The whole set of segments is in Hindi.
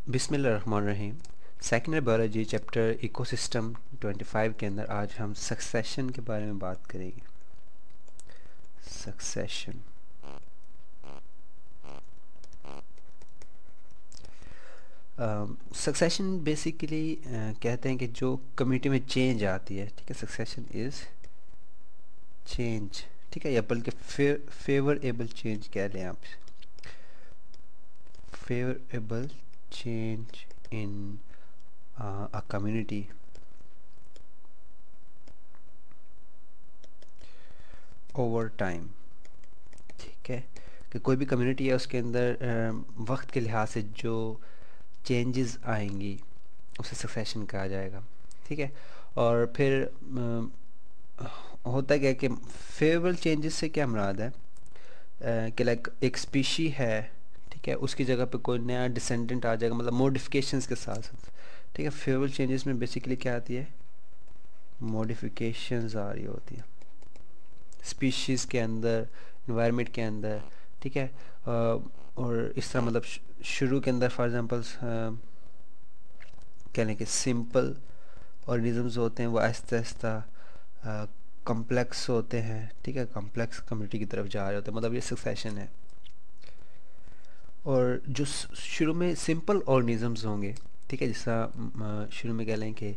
बिस्मिल्लाहिर्रहमानिर्रहीम। सेकेंडरी बायोलॉजी चैप्टर इकोसिस्टम 25 के अंदर आज हम सक्सेशन के बारे में बात करेंगे। सक्सेशन सक्सेशन बेसिकली कहते हैं कि जो कम्युनिटी में चेंज आती है, ठीक है। सक्सेशन इज़ चेंज, ठीक है, या बल्कि फेवरेबल चेंज कह लें आप। Favourable change in a community over time, ठीक है। कि कोई भी कम्युनिटी है उसके अंदर वक्त के लिहाज से जो चेंजेस आएंगी उसे सक्सेशन कहा जाएगा, ठीक है। और फिर होता क्या है कि फेवरेबल चेंजेस से क्या मुराद है, कि लाइक एक स्पीशी है, ठीक है, उसकी जगह पे कोई नया डिसेंडेंट आ जाएगा, मतलब मॉडिफिकेशंस के साथ साथ, ठीक है। फेवरेबल चेंजेस में बेसिकली क्या आती है, मॉडिफिकेशंस आ रही होती है स्पीशीज़ के अंदर, इन्वायरमेंट के अंदर, ठीक है। और इस तरह मतलब शुरू के अंदर फॉर एग्जांपल कह लें कि सिंपल ऑर्गेनिजम्स होते हैं, वो आहिस्ता आहिस्ता कम्प्लेक्स होते हैं, ठीक है, कम्प्लेक्स कम्युनिटी की तरफ जा रहे होते हैं, मतलब ये सक्सेशन है। और जो शुरू में सिंपल ऑर्गेनिजम्स होंगे, ठीक है, जैसा शुरू में कह लें कि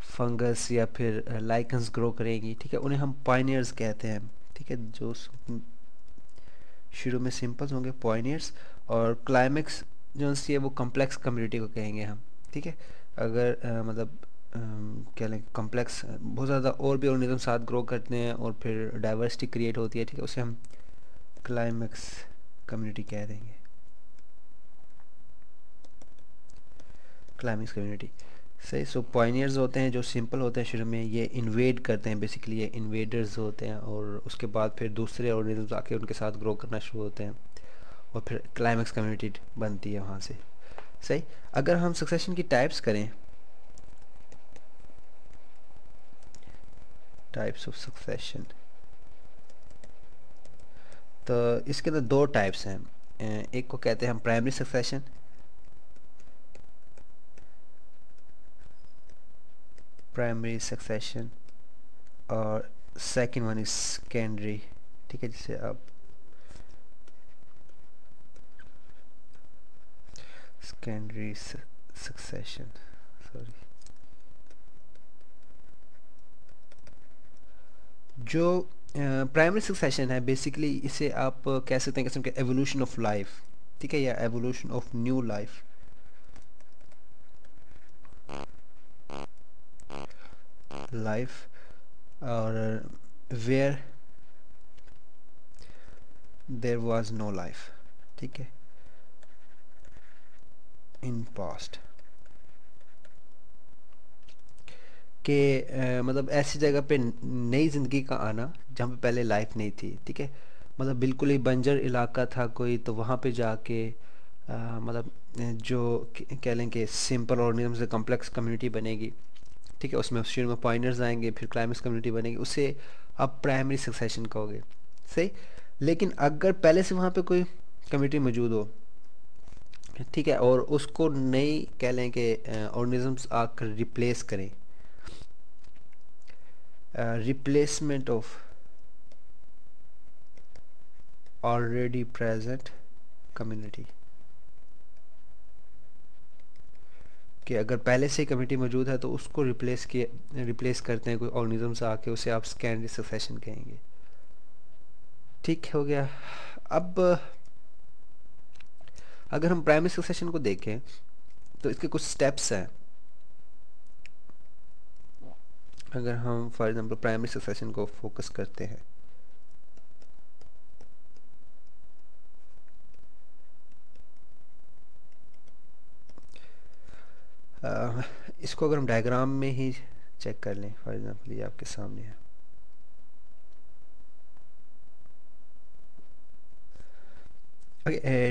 फंगस या फिर लाइकन्स ग्रो करेंगी, ठीक है, उन्हें हम पायनियर्स कहते हैं, ठीक है। जो शुरू में सिंपल्स होंगे पॉइनियर्स, और क्लाइमेक्स जो सी है वो कम्प्लेक्स कम्युनिटी को कहेंगे हम, ठीक है। अगर मतलब कह लें कम्प्लेक्स बहुत ज़्यादा और भी ऑर्गेनिज्म साथ ग्रो करते हैं और फिर डाइवर्सिटी क्रिएट होती है, ठीक है, उसे हम क्लाइमेक्स कम्युनिटी कह देंगे, क्लाइमेक्स कम्युनिटी। सही। सो पॉइनियर्स होते हैं जो सिंपल होते हैं शुरू में, ये इन्वेड करते हैं, बेसिकली ये इन्वेडर्स होते हैं, और उसके बाद फिर दूसरे ऑर्गेनिज्म आके उनके साथ ग्रो करना शुरू होते हैं, और फिर क्लाइमेक्स कम्युनिटी बनती है वहाँ से। सही। अगर हम सक्सेशन की टाइप्स करें, टाइप्स ऑफ सक्सेशन, तो इसके अंदर दो टाइप्स हैं। एक को कहते हैं हम प्राइमरी सक्सेशन, प्राइमरी सक्सेशन, और सेकंड वन इज सेकेंडरी, ठीक है। जिसे आप सेकेंडरी सक्सेशन, सॉरी, जो प्राइमरी सक्सेशन है बेसिकली इसे आप कह सकते हैं किस्म के एवोल्यूशन ऑफ लाइफ, ठीक है, या evolution of new life, life, और where there was no life, ठीक है, इन पास्ट, कि मतलब ऐसी जगह पे नई ज़िंदगी का आना जहाँ पे पहले लाइफ नहीं थी, ठीक है। मतलब बिल्कुल ही बंजर इलाका था कोई, तो वहाँ पे जाके मतलब जो कह लें कि सिंपल ऑर्गेनिज्म से कम्प्लेक्स कम्युनिटी बनेगी, ठीक है, उसमें शुरू में पॉइंटर्स आएंगे, फिर क्लाइमेक्स कम्युनिटी बनेगी, उसे आप प्राइमरी सक्सेशन कहोगे। सही। लेकिन अगर पहले से वहाँ पे कोई कम्युनिटी मौजूद हो, ठीक है, और उसको नई कह लें कि ऑर्गेनिजम्स आकर रिप्लेस करें, replacement of already present community, कि अगर पहले से ही कम्युनिटी मौजूद है तो उसको रिप्लेस करते हैं कोई ऑर्गेनिज्म आके, उसे आप सेकेंडरी सक्सेशन कहेंगे। ठीक हो गया। अब अगर हम प्राइमरी सक्सेशन को देखें तो इसके कुछ स्टेप्स हैं। अगर हम फॉर एग्जांपल प्राइमरी सक्सेशन को फोकस करते हैं, इसको अगर हम डायग्राम में ही चेक कर लें, फॉर एग्जांपल ये आपके सामने है।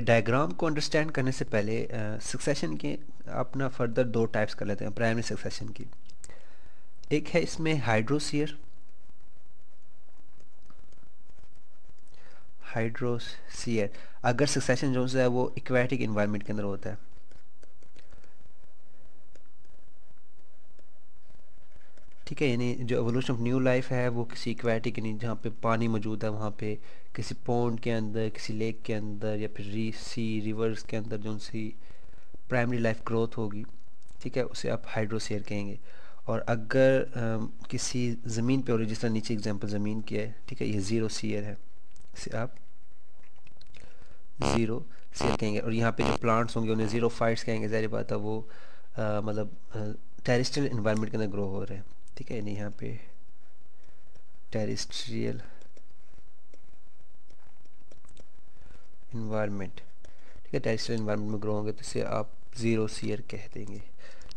डायग्राम को अंडरस्टैंड करने से पहले सक्सेशन के अपना फर्दर दो टाइप्स कर लेते हैं प्राइमरी सक्सेशन की। एक है इसमें हाइड्रोसीयर, हाइड्रोसीयर अगर सक्सेशन जो है वो एक्वेटिक इन्वायरमेंट के अंदर होता है, ठीक है, यानी जो एवोल्यूशन ऑफ न्यू लाइफ है वो किसी एक्वेटिक, यानी जहाँ पे पानी मौजूद है वहाँ पे, किसी पॉन्ड के अंदर, किसी लेक के अंदर, या फिर सी रिवर्स के अंदर जो सी प्राइमरी लाइफ ग्रोथ होगी, ठीक है, उसे आप हाइड्रोसेयर कहेंगे। और अगर किसी ज़मीन पे हो रही, जिस तरह नीचे एग्जांपल ज़मीन की है, ठीक है, ये ज़ीरो सीयर है, इसे आप ज़ीरो सीयर कहेंगे। और यहाँ पे जो प्लांट्स होंगे उन्हें ज़ीरो फाइट्स कहेंगे, ज़ाहिर बात है वो मतलब टेरेस्ट्रियल इन्वायरमेंट के अंदर ग्रो हो रहे हैं, ठीक है, यानी यहाँ पे टेरेस्ट्रियल इन्वायरमेंट, ठीक है, टेरेस्ट्रियल इन्वायरमेंट में ग्रो होंगे तो इसे आप ज़ीरो सीयर कह देंगे।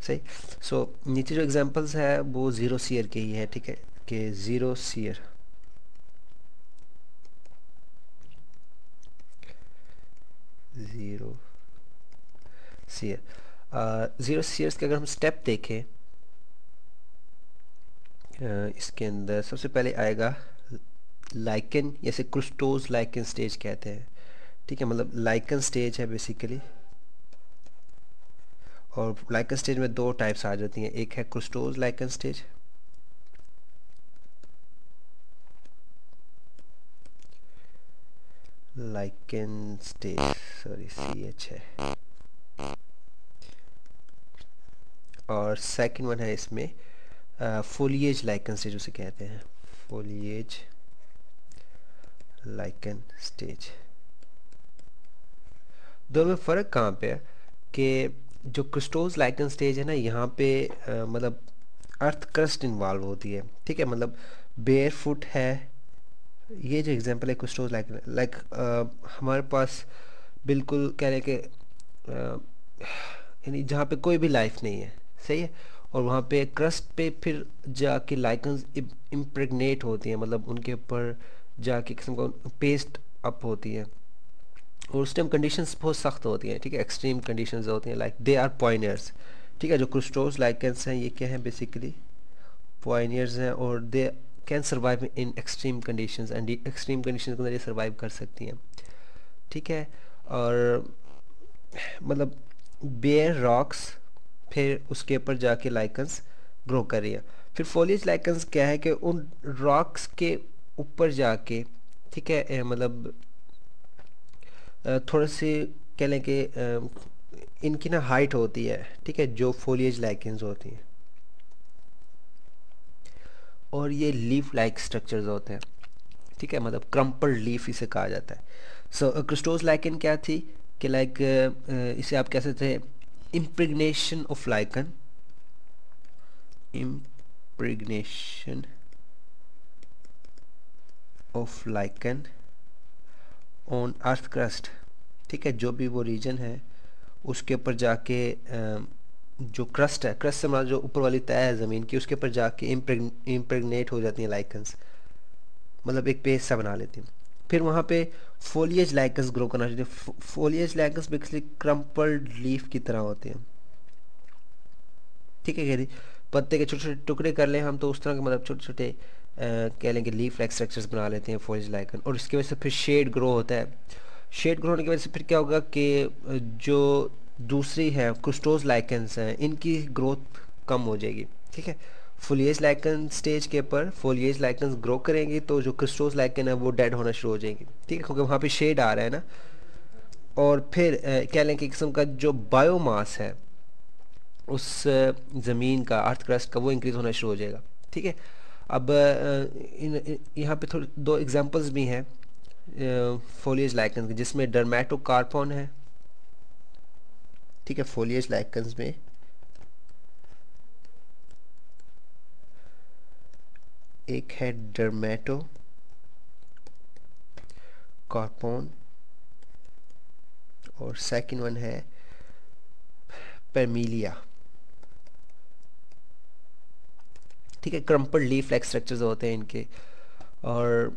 सही। सो नीचे जो एग्जांपल्स है वो ज़ीरो सीयर के ही है, ठीक है, कि xerosere, xerosere, xeroseres के अगर हम स्टेप देखें, इसके अंदर सबसे पहले आएगा लाइकन, जैसे क्रुस्टोज लाइकन स्टेज कहते हैं, ठीक है, मतलब लाइकन स्टेज है बेसिकली। और लाइकन स्टेज में दो टाइप्स आ जाती हैं, एक है crustose lichen stage, lichen stage, sorry C H है, और सेकंड वन है इसमें फोलिएज लाइकन स्टेज उसे कहते हैं, फोलिएज लाइकन स्टेज। दोनों में फ़र्क कहाँ पे है कि जो क्रिस्टोज लाइकन स्टेज है ना, यहाँ पे मतलब अर्थ क्रस्ट इन्वॉल्व होती है, ठीक है, मतलब बेयर फुट है। ये जो एग्जांपल है क्रिस्टोज लाइकन, लाइक हमारे पास बिल्कुल कह रहे कि यानी जहाँ पे कोई भी लाइफ नहीं है, सही है, और वहाँ पे क्रस्ट पे फिर जाके लाइकन्स इम्प्रेगनेट होती हैं, मतलब उनके ऊपर जाके किस्म का पेस्ट अप होती है, और उस टाइम कंडीशंस बहुत सख्त होती हैं, ठीक है, एक्सट्रीम कंडीशंस होती हैं, लाइक दे आर पॉइनियर्स, ठीक है, जो क्रिस्टोस लाइकेंस हैं ये क्या हैं, बेसिकली पॉइनियर्स हैं, और they can survive in extreme conditions, and extreme conditions के अंदर ये सर्वाइव कर सकती हैं, ठीक है। और मतलब बेयर रॉक्स, फिर उसके ऊपर जाके लाइकन्स ग्रो कर रही है। फिर फोलिएज लाइकन्स क्या है कि उन रॉक्स के ऊपर जाके, ठीक है, मतलब थोड़े से कह लें कि इनकी ना हाइट होती है, ठीक है, जो फोलिएज लाइकेंस होती हैं, और ये लीफ लाइक स्ट्रक्चर्स होते हैं, ठीक है, मतलब क्रम्पल्ड लीफ इसे कहा जाता है। सो क्रिस्टोस लाइकन क्या थी कि लाइक इसे आप कह सकते हैं impregnation of lichen, impregnation of lichen on earth crust, ठीक है, जो भी वो रीजन है उसके ऊपर जाके जो क्रस्ट है, क्रस्ट से हमारा जो ऊपर वाली तय है ज़मीन की, उसके ऊपर जाके इम्प्रेगनेट हो जाती हैं लाइकन्स, मतलब एक पेस्ट सा बना लेती हैं। फिर वहाँ पे फोलिएज लाइकन्स ग्रो करना चाहिए। Foliage lichens basically crumpled leaf की तरह होते हैं, ठीक है, यदि पत्ते के छोटे छोटे टुकड़े कर लें हम तो उस तरह के मतलब छोटे छोटे कह लें कि लीफ लाइक स्ट्रक्चर्स बना लेते हैं फोलिएज लाइकन, और इसकी वजह से फिर शेड ग्रो होता है। शेड ग्रो होने की वजह से फिर क्या होगा कि जो दूसरी है क्रुस्टोज लाइकन्स हैं इनकी ग्रोथ कम हो जाएगी, ठीक है। फोलिएज लाइकन स्टेज के ऊपर फोलिएज लाइकन्स ग्रो करेंगी तो जो क्रिस्टोज लाइकन है वो डेड होना शुरू हो जाएंगी, ठीक है, क्योंकि वहाँ पे शेड आ रहा है ना। और फिर कह लें कि किस्म का जो बायोमास है उस ज़मीन का, अर्थ क्रस्ट का, वो इंक्रीज़ होना शुरू हो जाएगा, ठीक है। अब यहाँ पे थोड़े दो एग्जांपल्स भी हैं फोलिएज लाइकन्स के, जिसमें डर्मेटोकार्पॉन है, ठीक है, फोलिएज लाइकन्स में एक है डर्मेटोकार्पॉन और सेकंड वन है परमीलिया, ठीक है, क्रम्पल लीफ लाइक स्ट्रक्चर्स होते हैं इनके। और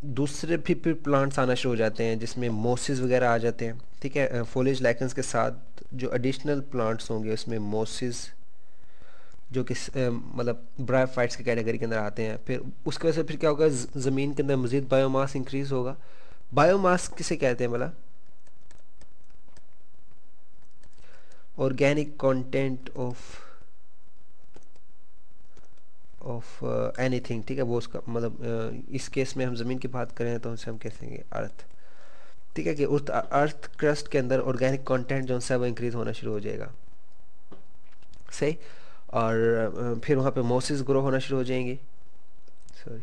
दूसरे भी फिर प्लांट्स आना शुरू हो जाते हैं जिसमें मोसिस वगैरह आ जाते हैं, ठीक है, फोलिएज लाइकन्स के साथ जो एडिशनल प्लांट्स होंगे उसमें मोसिस, जो कि मतलब ब्रायोफाइट्स की कैटेगरी के अंदर आते हैं। फिर उसकी वजह से फिर क्या होगा, ज़मीन के अंदर मज़ीद बायोमास इंक्रीज़ होगा। बायोमास किसे कहते हैं, मतलब organic content of of anything, ठीक है, वो उसका मतलब इस केस में हम ज़मीन की बात करें तो उसे हम कहेंगे अर्थ, ठीक है, कि अर्थ क्रस्ट के अंदर ऑर्गेनिक कंटेंट जो है वो इंक्रीज होना शुरू हो जाएगा, सही। और फिर वहाँ पे मोसेस ग्रो होना शुरू हो जाएंगी, सॉरी,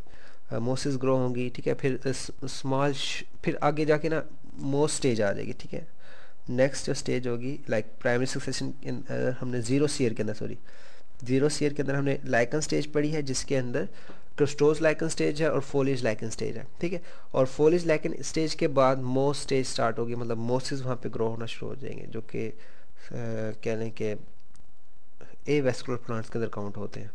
मोसेस ग्रो होंगी, ठीक है। फिर स्मॉल फिर आगे जाके ना मोस्ट स्टेज आ जाएगी, ठीक है। नेक्स्ट जो स्टेज होगी लाइक प्राइमरी सक्सेशन, हमने जीरो सीयर के अंदर, सॉरी, जीरो सीयर के अंदर हमने लाइकन स्टेज पढ़ी है, जिसके अंदर क्रिस्टोज लाइकन स्टेज है और फोलिज लाइकन स्टेज है, ठीक है। और फोलिज लाइकन स्टेज के बाद मोस्ट स्टेज स्टार्ट होगी, मतलब मोसिस वहाँ पे ग्रो होना शुरू हो जाएंगे, जो कि कह लें कि ए वेस्कुलर प्लांट्स के अंदर काउंट होते हैं,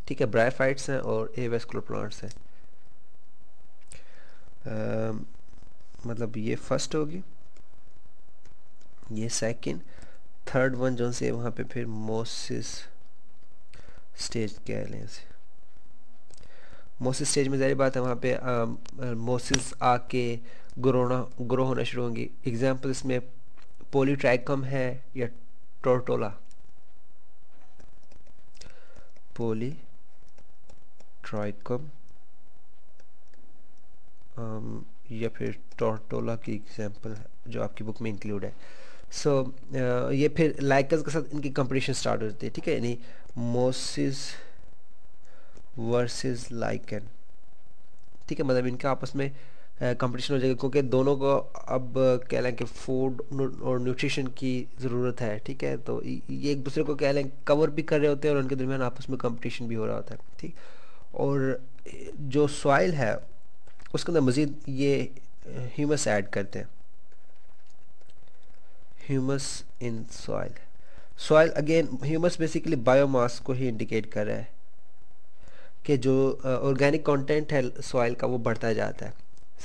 ठीक है। ब्रायोफाइट्स हैं और ए वेस्कुलर प्लांट्स हैं। मतलब ये फर्स्ट होगी, ये सेकंड, थर्ड वन जो से वहाँ पे फिर मोसिस स्टेज कह लें इसे। मोसिस स्टेज में ज़ाहिर बात है वहाँ पे मोसिस आके ग्रो होना शुरू होंगी। एग्जाम्पल इसमें पोलीट्राइकम है या टोर्टोला, पोलीट्राइकम या फिर टोर्टोला की एग्जाम्पल है जो आपकी बुक में इंक्लूड है। सो ये फिर लाइकस के साथ इनकी कंपटीशन स्टार्ट हो जाती है, ठीक है, यानी मोसिस वर्सेस लाइकन, ठीक है। मतलब इनका आपस में कंपटीशन हो जाएगा, क्योंकि दोनों को अब कह लें कि फूड और न्यूट्रिशन की ज़रूरत है, ठीक है। तो ये एक दूसरे को कह लें कवर भी कर रहे होते हैं और उनके दरमियान आपस में कंपटीशन भी हो रहा होता है, ठीक। और जो सॉइल है उसके अंदर मज़ीद ये ह्यूमस ऐड करते हैं, humus in soil. Soil again, humus basically biomass को ही इंडिकेट कर रहा है कि जो ऑर्गेनिक कंटेंट है सॉइल का वो बढ़ता जाता है,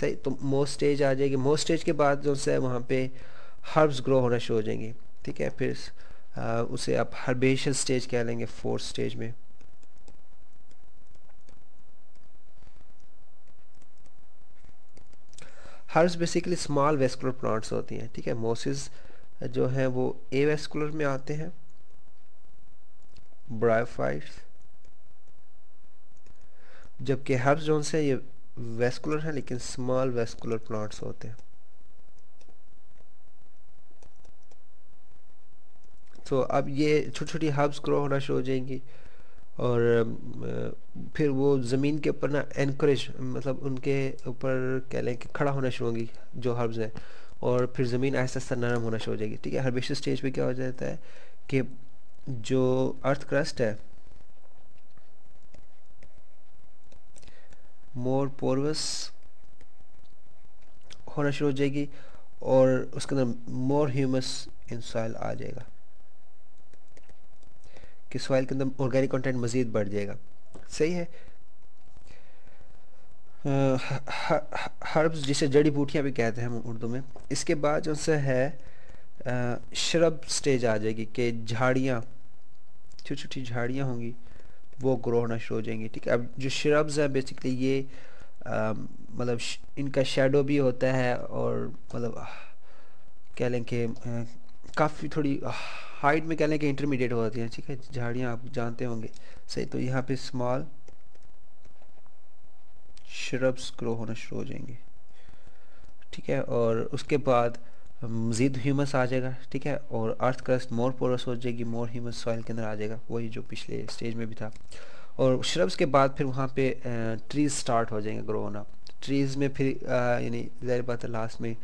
सही। तो मोस्ट स्टेज आ जाएगी, मोस्ट स्टेज के बाद जो है वहाँ पे हर्ब्स ग्रो होना शुरू हो जाएंगी, ठीक है। फिर उसे आप हर्बेशियस स्टेज कह लेंगे फोर्थ स्टेज में। Herbs basically small vascular plants होती हैं, ठीक है। मोसिस जो है वो ए वेस्कुलर में आते हैं, ब्रायोफाइट्स, जबकि हर्ब्स जो है ये वेस्कुलर हैं लेकिन स्मॉल वेस्कुलर प्लांट्स होते हैं। तो अब ये छोटी छोटी हर्ब्स ग्रो होना शुरू हो जाएंगी और फिर वो ज़मीन के ऊपर ना एनकरेज, मतलब उनके ऊपर कह लें कि खड़ा होना शुरू होंगी जो हर्ब्स हैं, और फिर ज़मीन आहिस्ता आहिस्ता नरम होना शुरू हो जाएगी, ठीक है। हर्बेशियस स्टेज पे क्या हो जाता है कि जो अर्थ क्रस्ट है मोर पोरवस होना शुरू हो जाएगी और उसके अंदर मोर ह्यूमस इन सॉइल आ जाएगा, कि सॉइल के अंदर ऑर्गेनिक कंटेंट मज़ीद बढ़ जाएगा, सही है। हर्ब्स जिसे जड़ी बूटियाँ भी कहते हैं हम उर्दू में। इसके बाद जो से है शरब स्टेज आ जाएगी कि झाड़ियाँ, छोटी छोटी झाड़ियाँ होंगी वो ग्रो होना शुरू हो जाएंगी, ठीक है। अब जो शरब्स है बेसिकली ये मतलब इनका शेडो भी होता है और मतलब कह लें कि काफ़ी थोड़ी हाइट में कह लें कि इंटरमीडिएट होती हैं, ठीक है। झाड़ियाँ आप जानते होंगे, सही। तो यहाँ पे स्मॉल शरब्स ग्रो होना शुरू हो जाएंगे, ठीक है। और उसके बाद मज़ीद ह्यूमस आ जाएगा, ठीक है, और अर्थ क्रस्ट मोर पोरस हो जाएगी, मोर ह्यूमस सॉइल के अंदर आ जाएगा, वही जो पिछले स्टेज में भी था। और श्रब्स के बाद फिर वहाँ पे ट्रीज़ स्टार्ट हो जाएंगे ग्रो होना। ट्रीज़ में फिर यानी ज़ाहिर बात है लास्ट में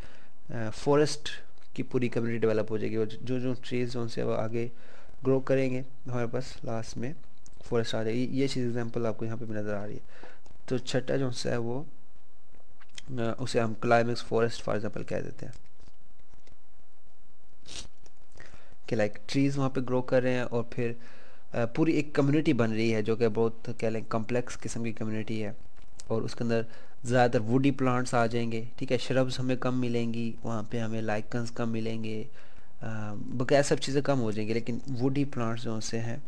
फॉरेस्ट की पूरी कम्युनिटी डेवलप हो जाएगी, और जो जो ट्रीज़ उनसे वो आगे ग्रो करेंगे हमारे पास लास्ट में फॉरेस्ट आ जाएगी। ये चीज़ एग्जांपल आपको यहाँ पे भी नज़र आ रही है। तो छठा जो है वो उसे हम क्लाइमेक्स फॉरेस्ट फॉर एग्जांपल कह देते हैं, कि लाइक ट्रीज़ वहाँ पे ग्रो कर रहे हैं और फिर पूरी एक कम्युनिटी बन रही है जो कि बहुत कह लें कम्प्लेक्स किस्म की कम्युनिटी है, और उसके अंदर ज़्यादातर वुडी प्लांट्स आ जाएंगे, ठीक है। श्रब्स हमें कम मिलेंगी वहाँ पे, हमें लाइकन्स कम मिलेंगे, बकाया सब चीज़ें कम हो जाएंगी, लेकिन वुडी प्लांट्स जो से हैं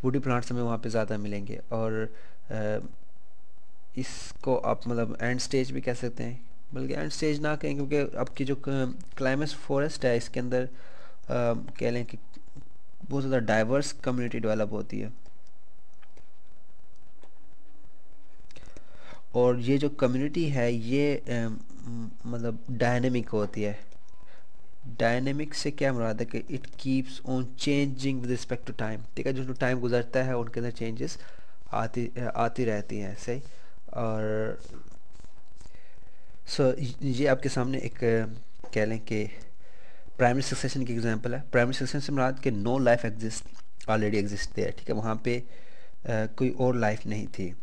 वुडी प्लांट्स हमें वहाँ पे ज़्यादा मिलेंगे। और इसको आप मतलब एंड स्टेज भी कह सकते हैं, बल्कि एंड स्टेज ना कहें, क्योंकि अब की जो क्लाइमेक्स फॉरेस्ट है इसके अंदर कह लें कि बहुत ज़्यादा डाइवर्स कम्युनिटी डेवलप होती है। और ये जो कम्युनिटी है ये मतलब डायनेमिक होती है। डायनेमिक से क्या मुराद है कि it keeps on changing with respect to time, ठीक है, जो जो टाइम गुजरता है उनके अंदर चेंजेस आती आती रहती हैं, सही। और सो ये आपके सामने एक कह लें कि प्राइमरी सक्सेशन की एग्जांपल है। प्राइमरी सक्सेशन से मुराद कि no life exist already exist है, ठीक है, वहाँ पे कोई और लाइफ नहीं थी।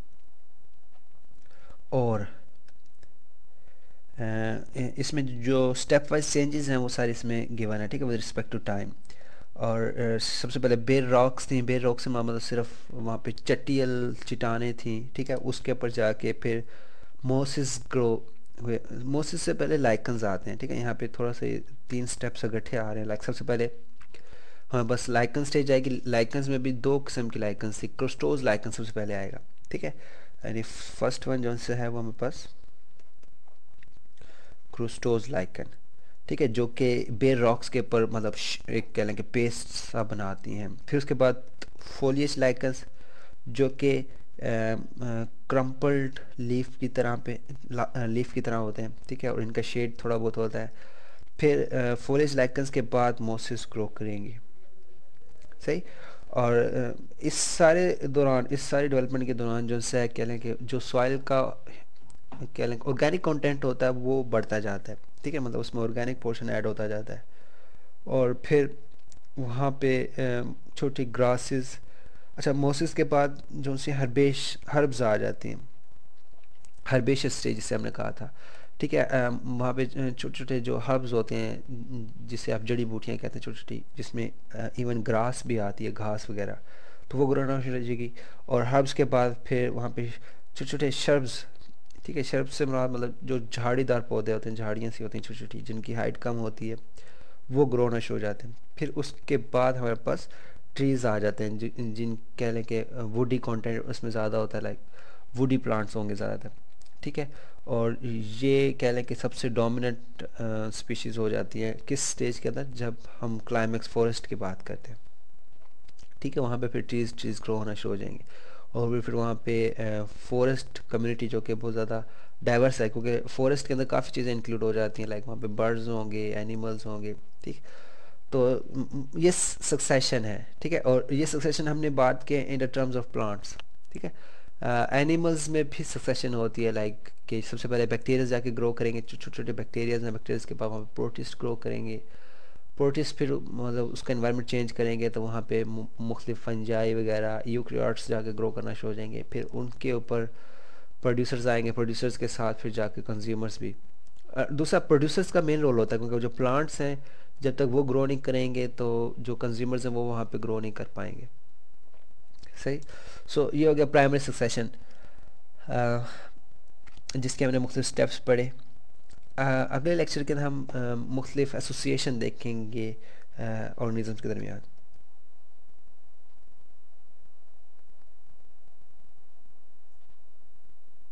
और इसमें जो स्टेप वाइज चेंजेस हैं वो सारे इसमें गिवन है, ठीक है, विद रिस्पेक्ट टू टाइम। और सबसे पहले बेर रॉक्स थी। बेर रॉक से मतलब सिर्फ वहाँ पे चटियल चट्टानें थी, ठीक है। उसके ऊपर जाके फिर मोसिस ग्रो हुए। मोसिस से पहले लाइकन्स आते हैं, ठीक है। यहाँ पे थोड़ा सा 3 स्टेप्स इकट्ठे आ रहे हैं। लाइक सबसे पहले हाँ बस लाइकन स्टेज आएगी। लाइकन्स में भी 2 किस्म की लाइकन्स थी। क्रोस्टोज लाइकन सबसे पहले आएगा, ठीक है। यानी फर्स्ट वन जो से है वो हमारे पास क्रोस्टोज लाइकन, ठीक है, जो कि बेर रॉक्स के ऊपर मतलब एक कह लें कि पेस्ट सा बनाती हैं। फिर उसके बाद फोलियस लाइकन्स जो कि क्रम्पल्ड लीफ की तरह लीफ की तरह होते हैं, ठीक है, और इनका शेड थोड़ा बहुत होता है। फिर फोलियस लाइकन्स के बाद मोसेस ग्रो करेंगी, सही। और इस सारे दौरान, इस सारे डेवलपमेंट के दौरान जो है कह लें कि जो सॉइल का कह लें ऑर्गेनिक कंटेंट होता है वो बढ़ता जाता है, ठीक है, मतलब उसमें ऑर्गेनिक पोर्शन ऐड होता जाता है। और फिर वहाँ पे छोटी ग्रासेस। अच्छा, मोसिस के बाद जो सी हर्ब्स आ जाती हैं। हर्बेशियस स्टेज जिसे हमने कहा था, ठीक है। वहाँ पे छोटे छोटे जो हर्ब्स होते हैं जिसे आप जड़ी बूटियाँ कहते हैं, छोटी छोटी, जिसमें इवन ग्रास भी आती है, घास वगैरह, तो वो ग्रो होना शुरू हो जाएगी। और हर्ब्स के बाद फिर वहाँ पे छोटे छोटे शर्ब्स, ठीक है। शर्ब्स से मतलब जो झाड़ीदार पौधे होते हैं, झाड़ियाँ सी होती हैं छोटी छोटी, जिनकी हाइट कम होती है, वो ग्रो होना शुरू हो जाते हैं। फिर उसके बाद हमारे पास ट्रीज़ आ जाते हैं जिन कह लें कि वुडी कंटेंट उसमें ज़्यादा होता है। लाइक वुडी प्लांट्स होंगे ज़्यादातर, ठीक है। और ये कह लें कि सबसे डोमिनेंट स्पीशीज़ हो जाती है किस स्टेज के अंदर, जब हम क्लाइमेक्स फॉरेस्ट की बात करते हैं, ठीक है। वहाँ पे फिर ट्रीज़ ग्रो होना शुरू हो जाएंगे। और फिर वहाँ पे फॉरेस्ट कम्युनिटी जो कि बहुत ज़्यादा डाइवर्स है, क्योंकि फॉरेस्ट के अंदर काफ़ी चीज़ें इंक्लूड हो जाती हैं। लाइक वहाँ पे बर्ड्स होंगे, एनिमल्स होंगे, ठीक। तो ये सक्सेशन है, ठीक है। और ये सक्सेशन हमने बात किया in the terms of plants, ठीक है। एनिमल्स में भी सक्सेशन होती है। लाइक कि सबसे पहले बैक्टीरिया जाके ग्रो करेंगे, छोटे छोटे बैक्टीरियाज हैं, बैक्टीरियाज के बाद वहाँ पे प्रोटिस्ट ग्रो करेंगे। प्रोटिस्ट फिर मतलब उसका एनवायरनमेंट चेंज करेंगे तो वहाँ पे मुख्तलिफ फंजाई वगैरह यूकैरियोट्स जाके ग्रो करना शुरू हो जाएंगे। फिर उनके ऊपर प्रोड्यूसर्स आएंगे, प्रोड्यूसर्स के साथ फिर जाके कंज्यूमर्स भी। दूसरा प्रोड्यूसर्स का मेन रोल होता है, क्योंकि जो प्लांट्स हैं जब तक वो ग्रो नहीं करेंगे तो जो कंज्यूमर्स हैं वो वहाँ पे ग्रो नहीं कर पाएंगे, सही। सो ये हो गया प्राइमरी सक्सेशन, जिसके हमने मुख्तलिफ स्टेप्स पढ़े। अगले लेक्चर के अंदर हम मुख्तलिफ एसोसिएशन देखेंगे ऑर्गेनिज़म्स के दरमियान।